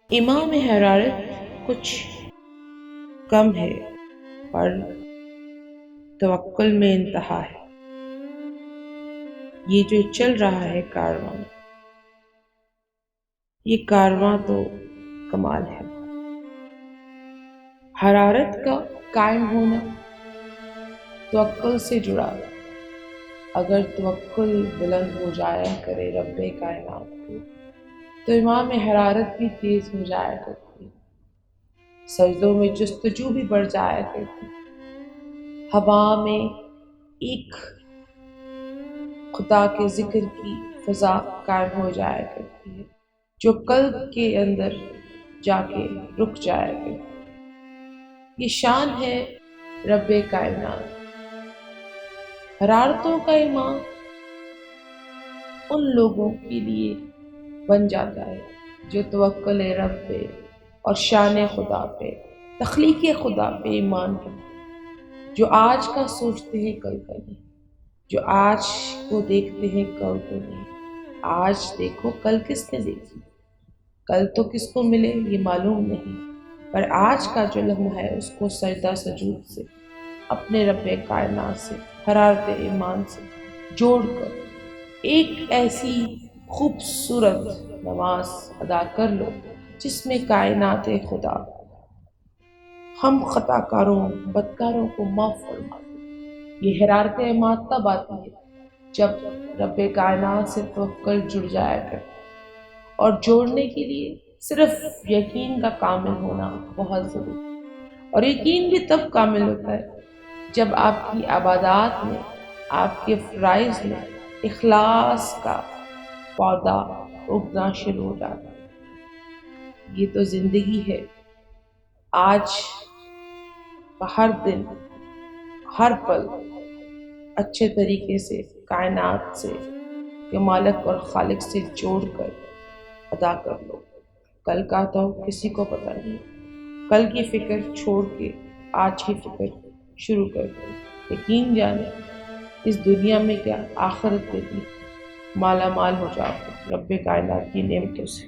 ایمان میں حرارت کچھ کم ہے، پر توکل میں انتہا ہے۔ یہ جو چل رہا ہے کارواں، یہ کارواں تو کمال ہے۔ حرارت کا قائم ہونا توکل سے جڑا ہے۔ اگر توکل بلند ہو جایا کرے رب کائنات کو، تو ایمان میں حرارت بھی تیز ہو جایا کرتی، سجدوں میں جستجو بھی بڑھ جایا کرتی، ہوا میں ایک خدا کے ذکر کی فضا قائم ہو جایا کرتی ہے، جو قلب کے اندر جا کے رک جایا کرتی۔ یہ شان ہے رب کائنات۔ حرارتوں کا ایمان ان لوگوں کے لیے بن جاتا ہے جو توکل رب پہ اور شان خدا پہ، تخلیق خدا پہ ایمان رکھتے، جو آج کا سوچتے ہیں کل کا نہیں، جو آج کو دیکھتے ہیں کل کو نہیں۔ آج دیکھو کل کس نے دیکھی، کل تو کس کو ملے یہ معلوم نہیں، پر آج کا جو لمحہ ہے اس کو سجدہ سجود سے، اپنے رب کائنات سے، حرارت ایمان سے جوڑ کر ایک ایسی خوبصورت نماز ادا کر لو جس میں کائنات خدا ہم خطا کاروں بدکاروں کو معاف فرما دے۔ یہ حرارت ایمان تب آتی ہے جب رب کائنات سے توکل جڑ جایا کرتا، اور جوڑنے کے لیے صرف یقین کا کامل ہونا بہت ضروری ہے۔ اور یقین بھی تب کامل ہوتا ہے جب آپ کی عبادات میں، آپ کے فرائض میں اخلاص کا پودا اگنا شروع ہو جاتا ہے۔ یہ تو زندگی ہے، آج کا ہر دن، ہر پل اچھے طریقے سے کائنات سے کے مالک اور خالق سے جوڑ کر ادا کر لو۔ کل کا تو کسی کو پتہ نہیں، کل کی فکر چھوڑ کے آج کی فکر شروع کر دو۔ یقین جانے اس دنیا میں کیا، آخرت میں بھی مالا مال ہو جاؤ رب کائنات کی نعمتوں سے۔